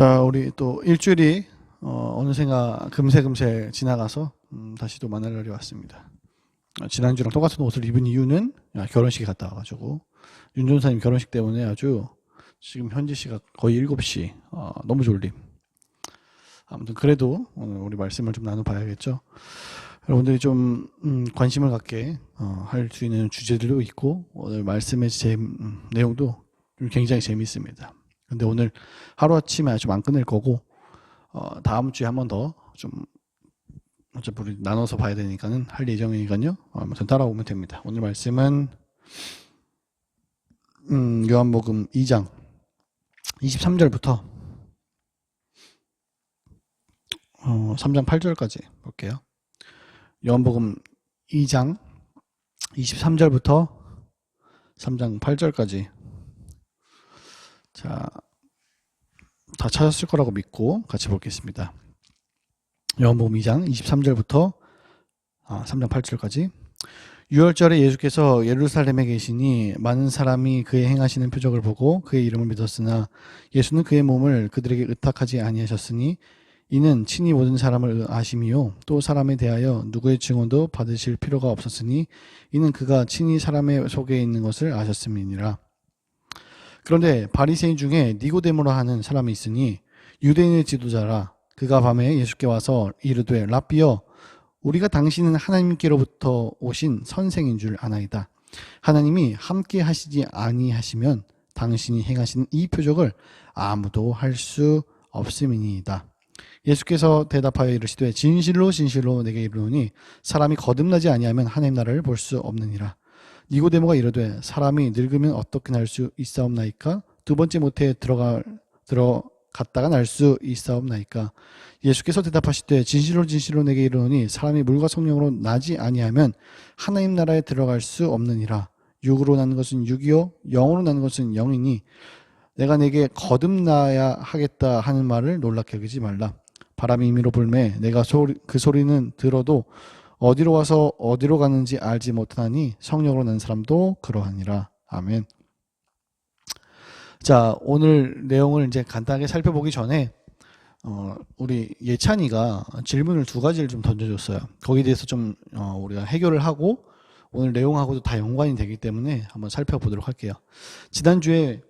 자, 우리 또 일주일이 어느샌가 금세 지나가서 다시 또 만날 날이 왔습니다. 지난주랑 똑같은 옷을 입은 이유는 결혼식에 갔다 와가지고 윤 전사님 결혼식 때문에 아주 지금 현지 시각 거의 7시 너무 졸림. 아무튼 그래도 오늘 우리 말씀을 좀 나눠봐야겠죠. 여러분들이 좀 관심을 갖게 할 수 있는 주제들도 있고 오늘 말씀의 내용도 좀 굉장히 재미있습니다. 근데 오늘 하루아침에 좀 안 끝낼 거고 다음 주에 한 번 더 좀 어차피 우리 나눠서 봐야 되니까는 할 예정이니까요. 아무튼 따라오면 됩니다. 오늘 말씀은 요한복음 2장 23절부터 3장 8절까지 볼게요. 요한복음 2장 23절부터 3장 8절까지. 자, 다 찾았을 거라고 믿고 같이 보겠습니다. 요한복음 2장 23절부터 3장 8절까지. 유월절에 예수께서 예루살렘에 계시니 많은 사람이 그의 행하시는 표적을 보고 그의 이름을 믿었으나 예수는 그의 몸을 그들에게 의탁하지 아니하셨으니 이는 친히 모든 사람을 아심이요 또 사람에 대하여 누구의 증언도 받으실 필요가 없었으니 이는 그가 친히 사람의 속에 있는 것을 아셨음이니라. 그런데 바리새인 중에 니고데모라 하는 사람이 있으니 유대인의 지도자라. 그가 밤에 예수께 와서 이르되 라삐여 우리가 당신은 하나님께로부터 오신 선생인 줄 아나이다. 하나님이 함께 하시지 아니하시면 당신이 행하시는 이 표적을 아무도 할 수 없음이니이다. 예수께서 대답하여 이르시되 진실로 내게 이르노니 사람이 거듭나지 아니하면 하나님 나라를 볼 수 없느니라. 니고데모가 이르되 사람이 늙으면 어떻게 날 수 있사옵나이까? 두 번째 모태에 들어갔다가 날 수 있사옵나이까? 예수께서 대답하시되 진실로 내게 이르노니 사람이 물과 성령으로 나지 아니하면 하나님 나라에 들어갈 수 없느니라. 육으로 나는 것은 육이요 영으로 나는 것은 영이니 내가 내게 거듭나야 하겠다 하는 말을 놀랍게 여기지 말라. 바람이 임의로 불매 내가 그 소리는 들어도 어디로 와서 어디로 가는지 알지 못하니 성령으로 난 사람도 그러하니라. 아멘. 자, 오늘 내용을 이제 간단하게 살펴보기 전에 우리 예찬이가 질문을 2가지를 좀 던져줬어요. 거기에 대해서 좀 우리가 해결을 하고 오늘 내용하고도 다 연관이 되기 때문에 한번 살펴보도록 할게요. 지난주에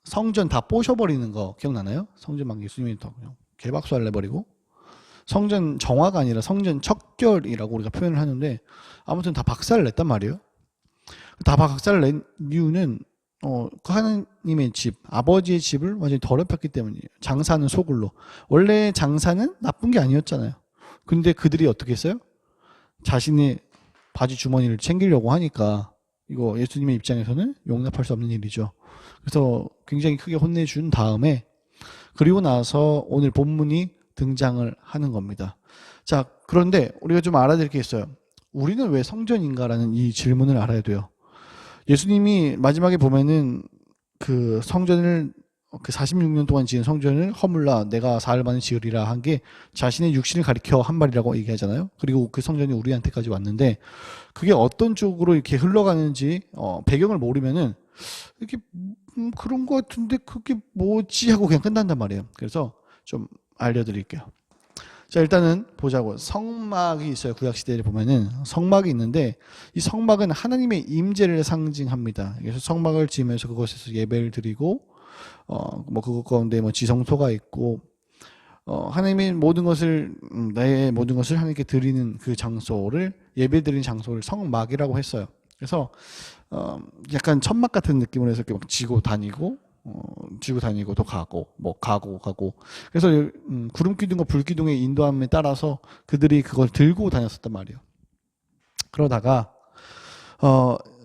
성전 다 부셔버리는 거 기억나나요? 성전 막 예수님이 더 그냥 개박살 내버리고 성전 정화가 아니라 성전 척결이라고 우리가 표현을 하는데 아무튼 다 박살을 냈단 말이에요. 다 박살을 낸 이유는 그 하나님의 집, 아버지의 집을 완전히 더럽혔기 때문이에요. 장사는 소굴로. 원래 장사는 나쁜 게 아니었잖아요. 근데 그들이 어떻게 했어요? 자신의 바지 주머니를 챙기려고 하니까 이거 예수님의 입장에서는 용납할 수 없는 일이죠. 그래서 굉장히 크게 혼내준 다음에 그리고 나서 오늘 본문이 등장을 하는 겁니다. 자, 그런데 우리가 좀 알아야 될 게 있어요. 우리는 왜 성전인가라는 이 질문을 알아야 돼요. 예수님이 마지막에 보면은 그 성전을 그 46년 동안 지은 성전을 허물라 내가 사흘 만에 지으리라 한 게 자신의 육신을 가리켜 한 말이라고 얘기하잖아요. 그리고 그 성전이 우리한테까지 왔는데 그게 어떤 쪽으로 이렇게 흘러가는지 배경을 모르면은 이렇게 그런 것 같은데 그게 뭐지 하고 그냥 끝난단 말이에요. 그래서 좀 알려드릴게요. 자, 일단은 보자고. 성막이 있어요. 구약시대에 보면은 성막이 있는데 이 성막은 하나님의 임재를 상징합니다. 그래서 성막을 지으면서 그곳에서 예배를 드리고 뭐 그것 가운데 뭐 지성소가 있고 하나님의 모든 것을 나의 모든 것을 하나님께 드리는 그 장소를 예배 드리는 장소를 성막이라고 했어요. 그래서 약간 천막 같은 느낌으로 해서 이렇게 막 지고 다니고 또 가고 뭐 가고 그래서 구름 기둥과 불 기둥의 인도함에 따라서 그들이 그걸 들고 다녔었단 말이에요. 그러다가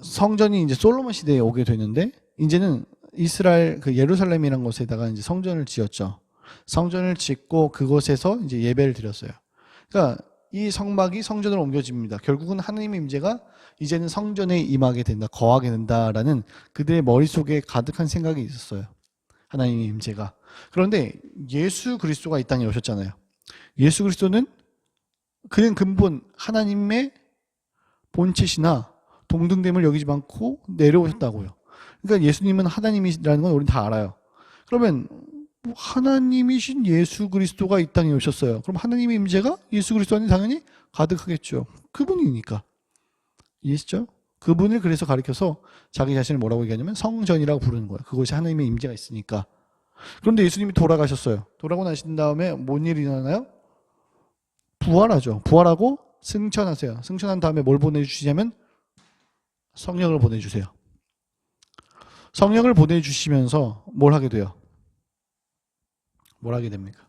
성전이 이제 솔로몬 시대에 오게 되는데 이제는 이스라엘 그 예루살렘이라는 곳에다가 이제 성전을 지었죠. 성전을 짓고 그곳에서 이제 예배를 드렸어요. 그러니까 이 성막이 성전으로 옮겨집니다. 결국은 하나님의 임재가 이제는 성전에 임하게 된다, 거하게 된다라는 그들의 머릿속에 가득한 생각이 있었어요. 하나님의 임재가. 그런데 예수 그리스도가 이 땅에 오셨잖아요. 예수 그리스도는 그는 근본 하나님의 본체시나 동등됨을 여기지 않고 내려오셨다고요. 그러니까 예수님은 하나님이라는 건 우리는 다 알아요. 그러면 뭐 하나님이신 예수 그리스도가 이 땅에 오셨어요. 그럼 하나님의 임재가 예수 그리스도 안에 당연히 가득하겠죠. 그분이니까. 이해했죠? 그분을 그래서 가리켜서 자기 자신을 뭐라고 얘기하냐면 성전이라고 부르는 거예요. 그것이 하나님의 임재가 있으니까. 그런데 예수님이 돌아가셨어요. 돌아가고 나신 다음에 뭔 일이 일어나요? 부활하죠. 부활하고 승천하세요. 승천한 다음에 뭘 보내주시냐면 성령을 보내주세요. 성령을 보내주시면서 뭘 하게 돼요? 뭘 하게 됩니까?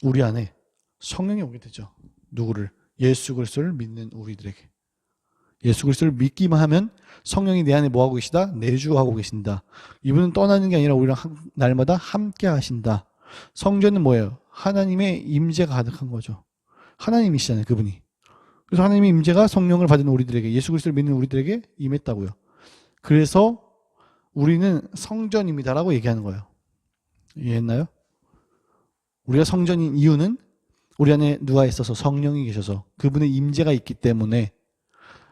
우리 안에 성령이 오게 되죠. 누구를? 예수 그리스도를 믿는 우리들에게. 예수 그리스도를 믿기만 하면 성령이 내 안에 뭐하고 계시다? 내주하고 계신다. 이분은 떠나는 게 아니라 우리랑 날마다 함께 하신다. 성전은 뭐예요? 하나님의 임재가 가득한 거죠. 하나님이시잖아요, 그분이. 그래서 하나님의 임재가 성령을 받은 우리들에게, 예수 그리스도를 믿는 우리들에게 임했다고요. 그래서 우리는 성전입니다라고 얘기하는 거예요. 이해했나요? 우리가 성전인 이유는 우리 안에 누가 있어서 성령이 계셔서 그분의 임재가 있기 때문에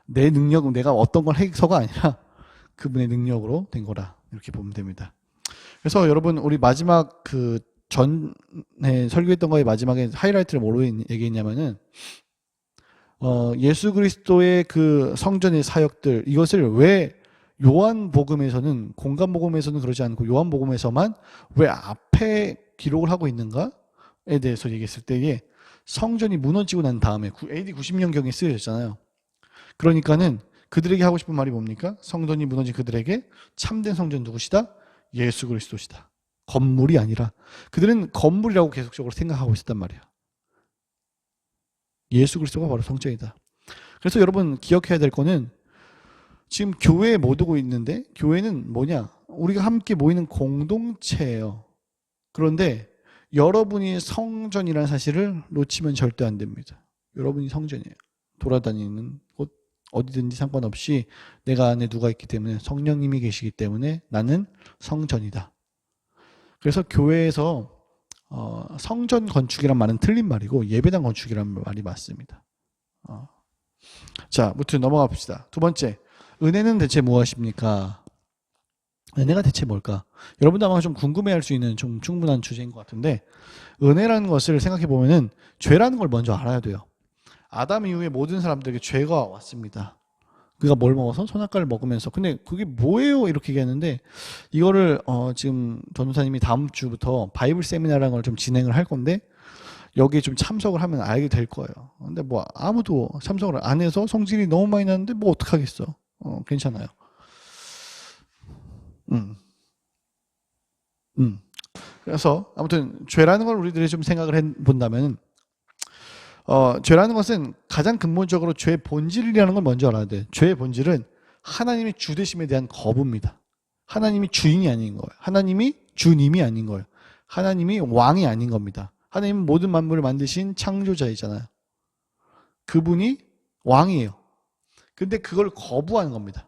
내 능력은 내가 어떤 걸 해서가 아니라 그분의 능력으로 된 거라 이렇게 보면 됩니다. 그래서 여러분 우리 마지막 그 전에 설교했던 거의 마지막에 하이라이트를 뭐로 얘기했냐면은 예수 그리스도의 그 성전의 사역들 이것을 왜 요한복음에서는 공간복음에서는 그러지 않고 요한복음에서만 왜 앞에 기록을 하고 있는가에 대해서 얘기했을 때에 성전이 무너지고 난 다음에 AD 90년경에 쓰여졌잖아요. 그러니까는 그들에게 하고 싶은 말이 뭡니까? 성전이 무너진 그들에게 참된 성전 누구시다? 예수 그리스도시다. 건물이 아니라 그들은 건물이라고 계속적으로 생각하고 있었단 말이야. 예수 그리스도가 바로 성전이다. 그래서 여러분 기억해야 될 거는 지금 교회에 못 오고 있는데 교회는 뭐냐? 우리가 함께 모이는 공동체예요. 그런데 여러분이 성전이라는 사실을 놓치면 절대 안 됩니다. 여러분이 성전이에요. 돌아다니는 곳 어디든지 상관없이 내가 안에 누가 있기 때문에 성령님이 계시기 때문에 나는 성전이다. 그래서 교회에서 성전 건축이란 말은 틀린 말이고 예배당 건축이란 말이 맞습니다. 자, 무튼 넘어가 봅시다. 두 번째, 은혜는 대체 무엇입니까? 은혜가 대체 뭘까? 여러분도 아마 좀 궁금해할 수 있는 좀 충분한 주제인 것 같은데 은혜라는 것을 생각해 보면은 죄라는 걸 먼저 알아야 돼요. 아담 이후에 모든 사람들에게 죄가 왔습니다. 그가 뭘 먹어서? 선악과를 먹으면서. 근데 그게 뭐예요? 이렇게 얘기하는데 이거를 지금 전도사님이 다음 주부터 바이블 세미나라는 걸 좀 진행을 할 건데 여기에 좀 참석을 하면 알게 될 거예요. 근데 뭐 아무도 참석을 안 해서 성질이 너무 많이 나는데 뭐 어떡하겠어. 괜찮아요. 그래서 아무튼 죄라는 걸 우리들이 좀 생각을 해본다면 죄라는 것은 가장 근본적으로 죄의 본질이라는 걸 먼저 알아야 돼. 죄의 본질은 하나님의 주되심에 대한 거부입니다. 하나님이 주인이 아닌 거예요. 하나님이 주님이 아닌 거예요. 하나님이 왕이 아닌 겁니다. 하나님은 모든 만물을 만드신 창조자이잖아요. 그분이 왕이에요. 근데 그걸 거부하는 겁니다.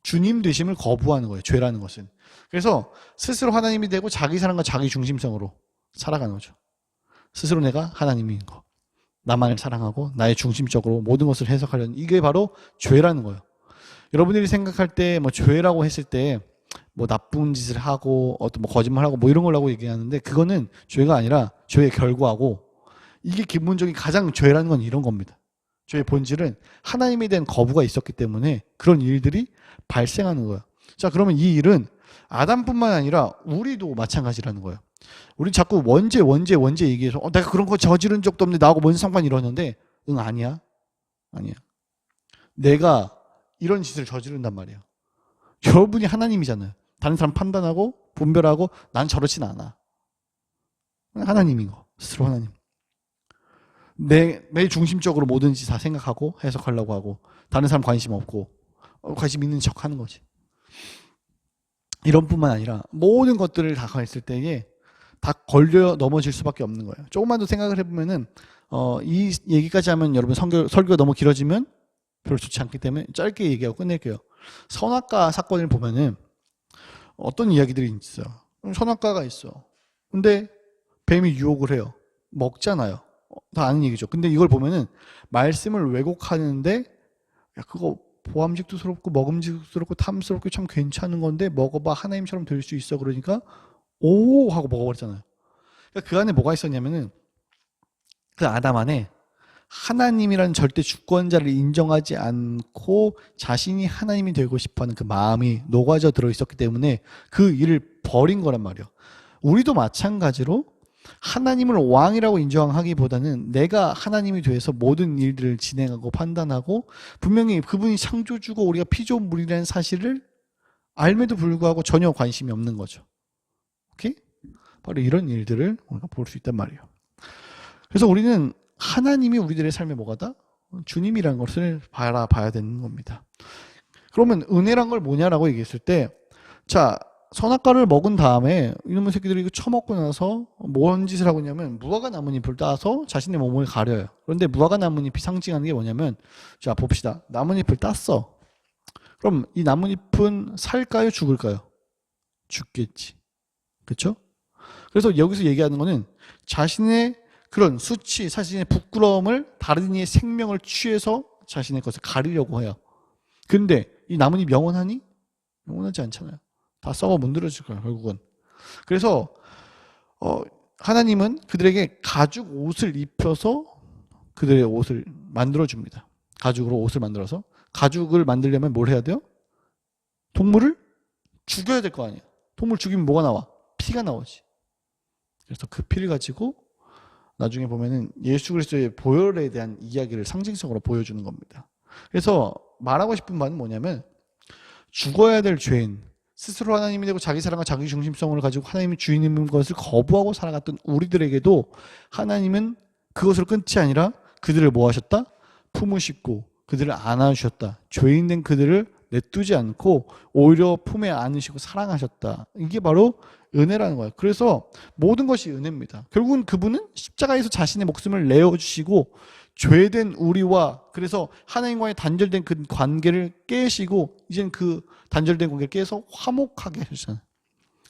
주님 되심을 거부하는 거예요. 죄라는 것은. 그래서 스스로 하나님이 되고 자기 사랑과 자기 중심성으로 살아가는 거죠. 스스로 내가 하나님인 거. 나만을 사랑하고 나의 중심적으로 모든 것을 해석하려는 이게 바로 죄라는 거예요. 여러분들이 생각할 때 뭐 죄라고 했을 때 뭐 나쁜 짓을 하고 어떤 뭐 거짓말하고 뭐 이런 걸라고 얘기하는데 그거는 죄가 아니라 죄의 결과고 이게 기본적인 가장 죄라는 건 이런 겁니다. 죄의 본질은 하나님에 대한 거부가 있었기 때문에 그런 일들이 발생하는 거예요. 자, 그러면 이 일은 아담뿐만 아니라 우리도 마찬가지라는 거예요. 우리 자꾸 원죄 얘기해서 내가 그런 거 저지른 적도 없는데 나하고 뭔 상관이 이러는데 응 아니야. 내가 이런 짓을 저지른단 말이에요. 여러분이 하나님이잖아요. 다른 사람 판단하고 분별하고 난 저렇진 않아. 하나님인 거. 스스로 하나님. 내 중심적으로 뭐든지 다 생각하고 해석하려고 하고 다른 사람 관심 없고 관심 있는 척 하는 거지. 이런 뿐만 아니라 모든 것들을 다 했을 때에 다 걸려 넘어질 수밖에 없는 거예요. 조금만 더 생각을 해보면은 이 얘기까지 하면 여러분 설교가 너무 길어지면 별로 좋지 않기 때문에 짧게 얘기하고 끝낼게요. 선악과 사건을 보면은 어떤 이야기들이 있어요. 선악과가 있어. 근데 뱀이 유혹을 해요. 먹잖아요. 다 아는 얘기죠. 근데 이걸 보면은 말씀을 왜곡하는데 야 그거 보암직스럽고 먹음직스럽고 탐스럽고 참 괜찮은 건데 먹어봐 하나님처럼 될 수 있어. 그러니까 오 하고 먹어버렸잖아요. 그러니까 그 안에 뭐가 있었냐면은 그 아담 안에 하나님이라는 절대 주권자를 인정하지 않고 자신이 하나님이 되고 싶어하는 그 마음이 녹아져 들어있었기 때문에 그 일을 버린 거란 말이에요. 우리도 마찬가지로 하나님을 왕이라고 인정하기보다는 내가 하나님이 돼서 모든 일들을 진행하고 판단하고 분명히 그분이 창조주고 우리가 피조물이라는 사실을 알매도 불구하고 전혀 관심이 없는 거죠. 오케이? 바로 이런 일들을 우리가 볼 수 있단 말이에요. 그래서 우리는 하나님이 우리들의 삶에 뭐가다? 주님이라는 것을 바라봐야 되는 겁니다. 그러면 은혜란 걸 뭐냐라고 얘기했을 때, 자, 선악과를 먹은 다음에 이놈의 새끼들이 이거 처먹고 나서 뭔 짓을 하고 있냐면 무화과 나뭇잎을 따서 자신의 몸을 가려요. 그런데 무화과 나뭇잎이 상징하는 게 뭐냐면, 자, 봅시다. 나뭇잎을 땄어. 그럼 이 나뭇잎은 살까요? 죽을까요? 죽겠지. 그렇죠? 그래서 여기서 얘기하는 거는 자신의 그런 수치, 자신의 부끄러움을 다른 이의 생명을 취해서 자신의 것을 가리려고 해요. 근데 이 나뭇잎 영원하니? 영원하지 않잖아요. 다 썩어 문드러질 거예요, 결국은. 그래서 하나님은 그들에게 가죽 옷을 입혀서 그들의 옷을 만들어줍니다. 가죽으로 옷을 만들어서. 가죽을 만들려면 뭘 해야 돼요? 동물을 죽여야 될 거 아니에요. 동물 죽이면 뭐가 나와? 피가 나오지. 그래서 그 피를 가지고 나중에 보면은 예수 그리스도의 보혈에 대한 이야기를 상징성으로 보여주는 겁니다. 그래서 말하고 싶은 바는 뭐냐면 죽어야 될 죄인, 스스로 하나님이 되고 자기 사랑과 자기 중심성을 가지고 하나님이 주인인 것을 거부하고 살아갔던 우리들에게도 하나님은 그것으로 끝이 아니라 그들을 뭐 하셨다? 품으시고 그들을 안아주셨다. 죄인된 그들을 내두지 않고 오히려 품에 안으시고 사랑하셨다. 이게 바로 은혜라는 거예요. 그래서 모든 것이 은혜입니다. 결국은 그분은 십자가에서 자신의 목숨을 내어주시고 죄된 우리와 그래서 하나님과의 단절된 그 관계를 깨시고 이제는 그 단절된 관계를 깨서 화목하게 하셨잖아요.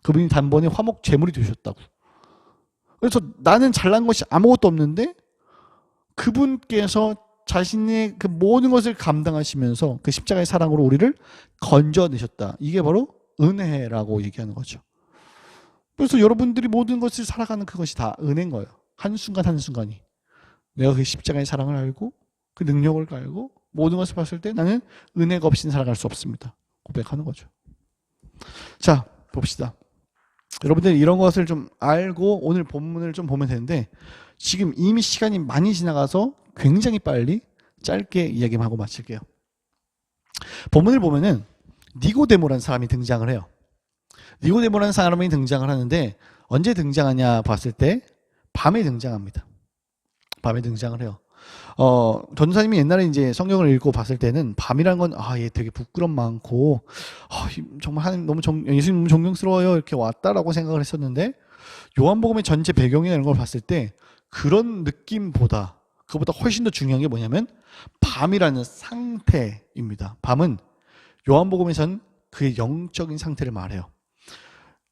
그분이 단번에 화목 제물이 되셨다고. 그래서 나는 잘난 것이 아무것도 없는데 그분께서 자신의 그 모든 것을 감당하시면서 그 십자가의 사랑으로 우리를 건져내셨다. 이게 바로 은혜라고 얘기하는 거죠. 그래서 여러분들이 모든 것을 살아가는 그것이 다 은혜인 거예요. 한순간 한순간이. 내가 그 십자가의 사랑을 알고 그 능력을 알고 모든 것을 봤을 때 나는 은혜가 없이는 살아갈 수 없습니다. 고백하는 거죠. 자, 봅시다. 여러분들 이런 것을 좀 알고 오늘 본문을 좀 보면 되는데 지금 이미 시간이 많이 지나가서 굉장히 빨리 짧게 이야기만 하고 마칠게요. 본문을 보면은 니고데모라는 사람이 등장을 해요. 니고데모라는 사람이 등장을 하는데 언제 등장하냐 봤을 때 밤에 등장합니다. 밤에 등장을 해요. 전도사님이 옛날에 이제 성경을 읽고 봤을 때는 밤이란 건 얘 되게 부끄럼 많고 정말 하나님 너무 예수님 너무 존경스러워요 이렇게 왔다라고 생각을 했었는데 요한복음의 전체 배경이나 이런 걸 봤을 때 그런 느낌보다 그보다 훨씬 더 중요한 게 뭐냐면 밤이라는 상태입니다. 밤은 요한복음에선 그의 영적인 상태를 말해요.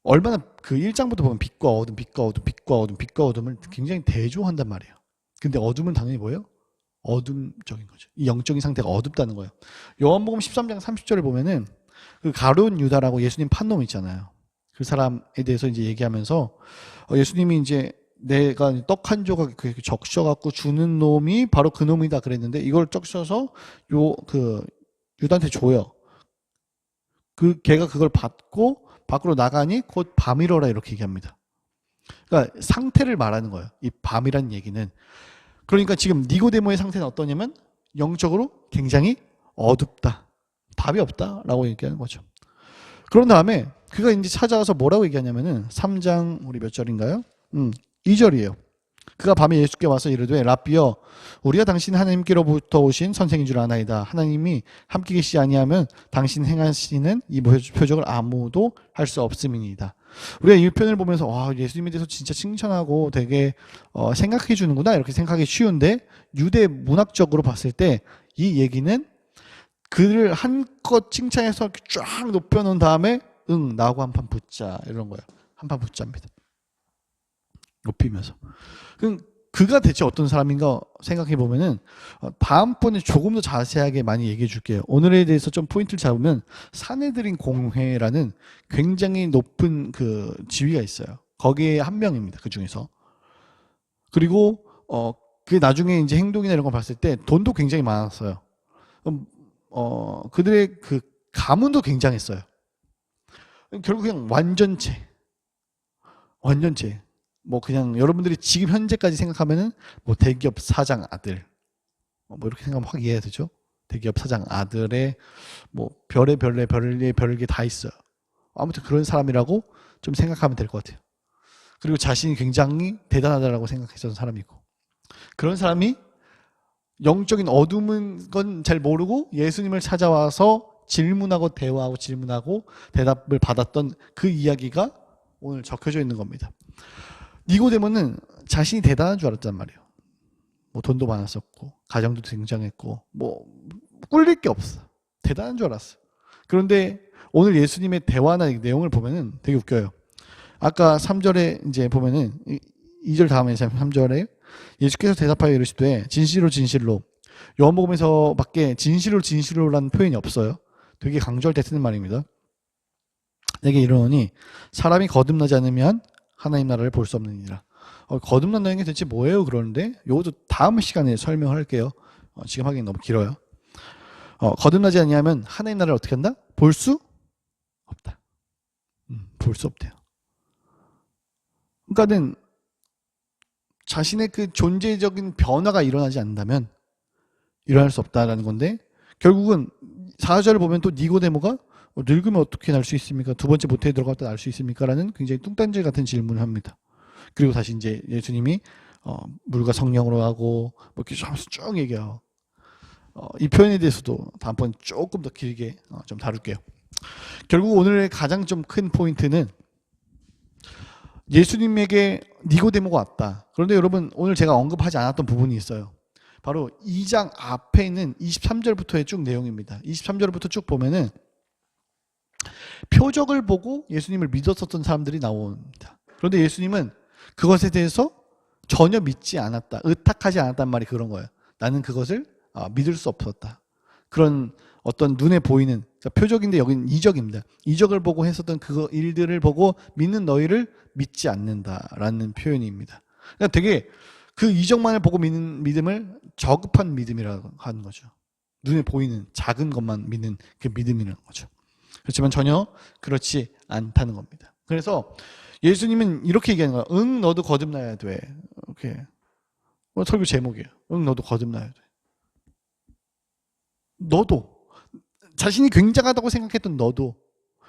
얼마나 그 1장부터 보면 빛과 어둠, 빛과 어둠, 빛과 어둠, 빛과 어둠을 굉장히 대조한단 말이에요. 근데 어둠은 당연히 뭐예요? 어둠적인 거죠. 이 영적인 상태가 어둡다는 거예요. 요한복음 13장 30절을 보면은 그 가룟 유다라고 예수님 판놈 있잖아요. 그 사람에 대해서 이제 얘기하면서 예수님이 이제 내가 떡 한 조각 적셔갖고 주는 놈이 바로 그 놈이다 그랬는데 이걸 적셔서 유다한테 줘요. 걔가 그걸 받고 밖으로 나가니 곧 밤이러라 이렇게 얘기합니다. 그러니까 상태를 말하는 거예요. 이 밤이란 얘기는. 그러니까 지금 니고데모의 상태는 어떠냐면 영적으로 굉장히 어둡다. 답이 없다라고 얘기하는 거죠. 그런 다음에 그가 이제 찾아와서 뭐라고 얘기하냐면은 3장 우리 몇 절인가요? 2절이에요. 그가 밤에 예수께 와서 이르되 라삐여 우리가 당신 하나님께로부터 오신 선생인 줄 아나이다. 하나님이 함께 계시지 아니하면 당신 행하시는 이 표적을 아무도 할 수 없음이니이다. 우리가 이 편을 보면서 예수님에 대해서 진짜 칭찬하고 되게 생각해 주는구나 이렇게 생각하기 쉬운데 유대 문학적으로 봤을 때 이 얘기는 그를 한껏 칭찬해서 쫙 높여놓은 다음에 나하고 한판 붙자 이런 거예요. 한판 붙자입니다. 높이면서. 그가 대체 어떤 사람인가 생각해 보면은 다음번에 조금 더 자세하게 많이 얘기해 줄게요. 오늘에 대해서 좀 포인트를 잡으면 사내들인 공회라는 굉장히 높은 그 지위가 있어요. 거기에 한 명입니다. 그 중에서. 그리고 그 나중에 이제 행동이나 이런 걸 봤을 때 돈도 굉장히 많았어요. 그들의 그 가문도 굉장했어요. 결국 그냥 완전체. 뭐 그냥 여러분들이 지금 현재까지 생각하면은 뭐 대기업 사장 아들, 뭐 이렇게 생각하면 확 이해가 되죠. 대기업 사장 아들의 뭐 별게 다 있어요. 아무튼 그런 사람이라고 좀 생각하면 될 것 같아요. 그리고 자신이 굉장히 대단하다라고 생각했던 사람이고, 그런 사람이 영적인 어둠은 건 잘 모르고 예수님을 찾아와서 질문하고 대답을 받았던 그 이야기가 오늘 적혀져 있는 겁니다. 니고데모는 자신이 대단한 줄 알았단 말이에요. 뭐 돈도 많았었고 가정도 굉장했고 뭐 꿀릴 게 없어. 대단한 줄 알았어. 그런데 오늘 예수님의 대화나 내용을 보면은 되게 웃겨요. 아까 3절에 이제 보면은 2절 다음에 3절에 예수께서 대답하여 이르시되 진실로 요한복음에서밖에 진실로라는 표현이 없어요. 되게 강조할 때 쓰는 말입니다. 내게 이르노니 사람이 거듭나지 않으면 하나님 나라를 볼 수 없느니라. 거듭난다는 게 대체 뭐예요? 그러는데 이것도 다음 시간에 설명할게요. 지금 하기엔 너무 길어요. 거듭나지 않으면 하나님 나라를 어떻게 한다? 볼 수 없다. 볼 수 없대요. 그러니까는 자신의 그 존재적인 변화가 일어나지 않는다면 일어날 수 없다라는 건데, 결국은 4절을 보면 또 니고데모가 늙으면 어떻게 날 수 있습니까? 두 번째 모태에 들어갔다 날 수 있습니까? 라는 굉장히 뚱딴지 같은 질문을 합니다. 그리고 다시 이제 예수님이 물과 성령으로 하고 뭐 이렇게 쭉 얘기하고, 이 표현에 대해서도 다음번 조금 더 길게 좀 다룰게요. 결국 오늘의 가장 좀 큰 포인트는 예수님에게 니고데모가 왔다. 그런데 여러분, 오늘 제가 언급하지 않았던 부분이 있어요. 바로 2장 앞에 있는 23절부터의 쭉 내용입니다. 23절부터 쭉 보면은 표적을 보고 예수님을 믿었었던 사람들이 나옵니다. 그런데 예수님은 그것에 대해서 전혀 믿지 않았다, 의탁하지 않았단 말이 그런 거예요. 나는 그것을 믿을 수 없었다. 그런 어떤 눈에 보이는, 그러니까 표적인데 여기는 이적입니다. 이적을 보고 했었던 그 일들을 보고 믿는 너희를 믿지 않는다라는 표현입니다. 그러니까 되게 그 이적만을 보고 믿는 믿음을 저급한 믿음이라고 하는 거죠. 눈에 보이는 작은 것만 믿는 그 믿음이라는 거죠. 그렇지만 전혀 그렇지 않다는 겁니다. 그래서 예수님은 이렇게 얘기하는 거예요. 응, 너도 거듭나야 돼. 이렇게 설교 제목이에요. 응, 너도 거듭나야 돼. 너도, 자신이 굉장하다고 생각했던 너도,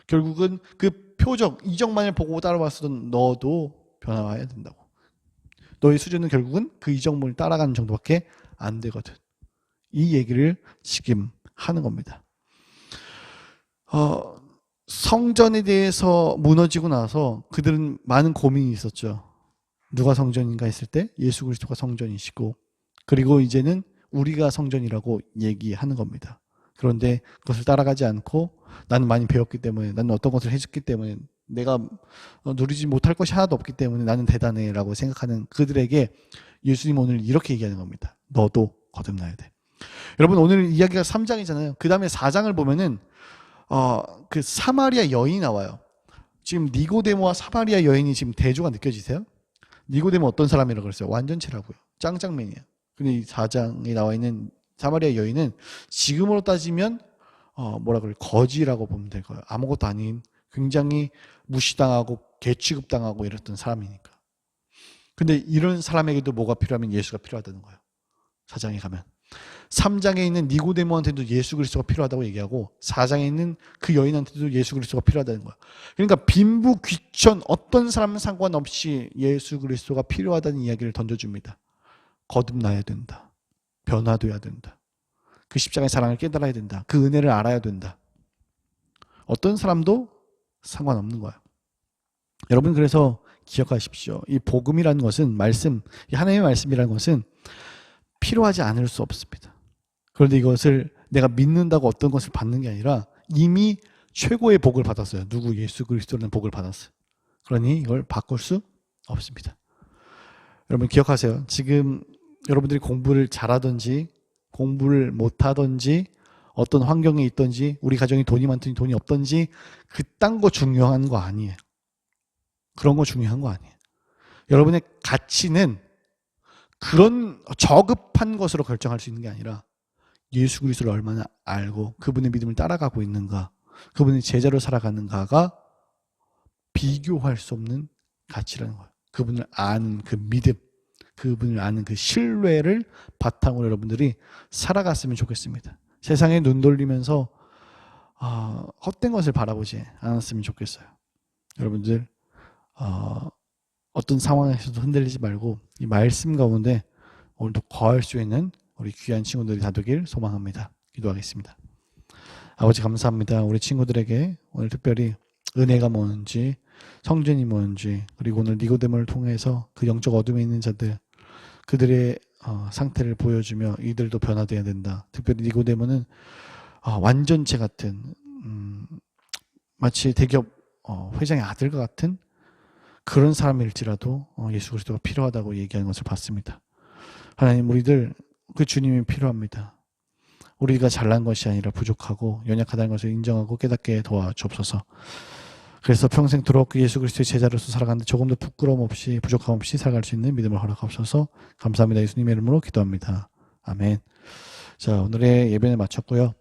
결국은 그 표적, 이적만을 보고 따라왔었던 너도 변화해야 된다고. 너의 수준은 결국은 그 이적물을 따라가는 정도밖에 안 되거든. 이 얘기를 지금 하는 겁니다. 성전에 대해서 무너지고 나서 그들은 많은 고민이 있었죠. 누가 성전인가 했을 때 예수 그리스도가 성전이시고, 그리고 이제는 우리가 성전이라고 얘기하는 겁니다. 그런데 그것을 따라가지 않고 나는 많이 배웠기 때문에, 나는 어떤 것을 해줬기 때문에, 내가 누리지 못할 것이 하나도 없기 때문에 나는 대단해 라고 생각하는 그들에게 예수님 오늘 이렇게 얘기하는 겁니다. 너도 거듭나야 돼. 여러분, 오늘 이야기가 3장이잖아요. 그 다음에 4장을 보면은 그 사마리아 여인이 나와요. 지금 니고데모와 사마리아 여인이 지금 대조가 느껴지세요? 니고데모 어떤 사람이라고 그랬어요? 완전체라고요. 짱짱맨이에요. 근데 이 4장에 나와 있는 사마리아 여인은 지금으로 따지면 뭐라 그래, 거지라고 보면 될 거예요. 아무것도 아닌, 굉장히 무시당하고 개취급당하고 이랬던 사람이니까. 근데 이런 사람에게도 뭐가 필요하면 예수가 필요하다는 거예요. 4장에 가면 3장에 있는 니고데모한테도 예수 그리스도가 필요하다고 얘기하고 4장에 있는 그 여인한테도 예수 그리스도가 필요하다는 거예요. 그러니까 빈부 귀천 어떤 사람은 상관없이 예수 그리스도가 필요하다는 이야기를 던져줍니다. 거듭나야 된다. 변화돼야 된다. 그 십자가의 사랑을 깨달아야 된다. 그 은혜를 알아야 된다. 어떤 사람도 상관없는 거예요. 여러분, 그래서 기억하십시오. 이 복음이라는 것은, 말씀, 이 하나님의 말씀이라는 것은 필요하지 않을 수 없습니다. 그런데 이것을 내가 믿는다고 어떤 것을 받는 게 아니라 이미 최고의 복을 받았어요. 누구? 예수 그리스도라는 복을 받았어요. 그러니 이걸 바꿀 수 없습니다. 여러분 기억하세요. 지금 여러분들이 공부를 잘하든지 공부를 못하든지 어떤 환경에 있든지 우리 가정이 돈이 많든지 돈이 없든지 그딴 거 중요한 거 아니에요. 그런 거 중요한 거 아니에요. 여러분의 가치는 그런 저급한 것으로 결정할 수 있는 게 아니라 예수 그리스도를 얼마나 알고 그분의 믿음을 따라가고 있는가, 그분의 제자로 살아가는가가 비교할 수 없는 가치라는 거예요. 그분을 아는 그 믿음, 그분을 아는 그 신뢰를 바탕으로 여러분들이 살아갔으면 좋겠습니다. 세상에 눈 돌리면서 헛된 것을 바라보지 않았으면 좋겠어요. 여러분들 어떤 상황에서도 흔들리지 말고 이 말씀 가운데 오늘도 거할 수 있는 우리 귀한 친구들이 다 되길 소망합니다. 기도하겠습니다. 아버지 감사합니다. 우리 친구들에게 오늘 특별히 은혜가 뭔지, 성전이 뭔지, 그리고 오늘 니고데모를 통해서 그 영적 어둠에 있는 자들, 그들의 상태를 보여주며 이들도 변화되어야 된다. 특별히 니고데모는 완전체 같은 마치 대기업 회장의 아들과 같은 그런 사람일지라도 예수 그리스도가 필요하다고 얘기하는 것을 봤습니다. 하나님, 우리들 그 주님이 필요합니다. 우리가 잘난 것이 아니라 부족하고 연약하다는 것을 인정하고 깨닫게 도와주옵소서. 그래서 평생토록 그 예수 그리스도의 제자로서 살아가는데 조금도 부끄러움 없이 부족함 없이 살아갈 수 있는 믿음을 허락하옵소서. 감사합니다. 예수님의 이름으로 기도합니다. 아멘. 자, 오늘의 예배는 마쳤고요.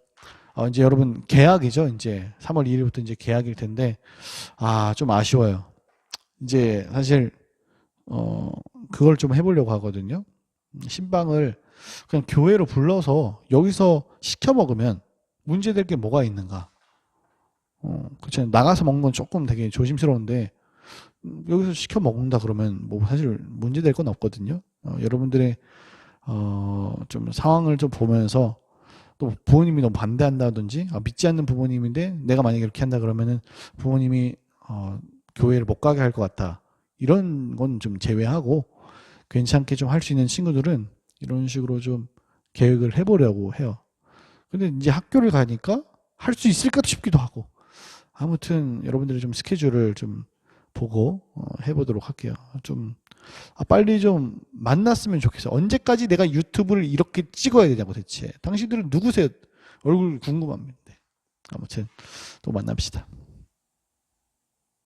이제 여러분 개학이죠. 이제 3월 2일부터 이제 개학일 텐데 좀 아쉬워요. 이제 사실 그걸 좀 해보려고 하거든요. 신방을 그냥 교회로 불러서 여기서 시켜 먹으면 문제될 게 뭐가 있는가? 그렇죠. 나가서 먹는 건 조금 되게 조심스러운데 여기서 시켜 먹는다 그러면 뭐 사실 문제될 건 없거든요. 여러분들의 좀 상황을 좀 보면서 또 부모님이 너무 반대한다든지 믿지 않는 부모님인데 내가 만약에 이렇게 한다 그러면은 부모님이 교회를 못 가게 할 것 같다. 이런 건 좀 제외하고 괜찮게 좀 할 수 있는 친구들은 이런 식으로 좀 계획을 해보려고 해요. 근데 이제 학교를 가니까 할 수 있을까 싶기도 하고 아무튼 여러분들이 좀 스케줄을 좀 보고 해보도록 할게요. 좀 빨리 좀 만났으면 좋겠어요. 언제까지 내가 유튜브를 이렇게 찍어야 되냐고 대체. 당신들은 누구세요? 얼굴 궁금합니다. 아무튼 또 만납시다.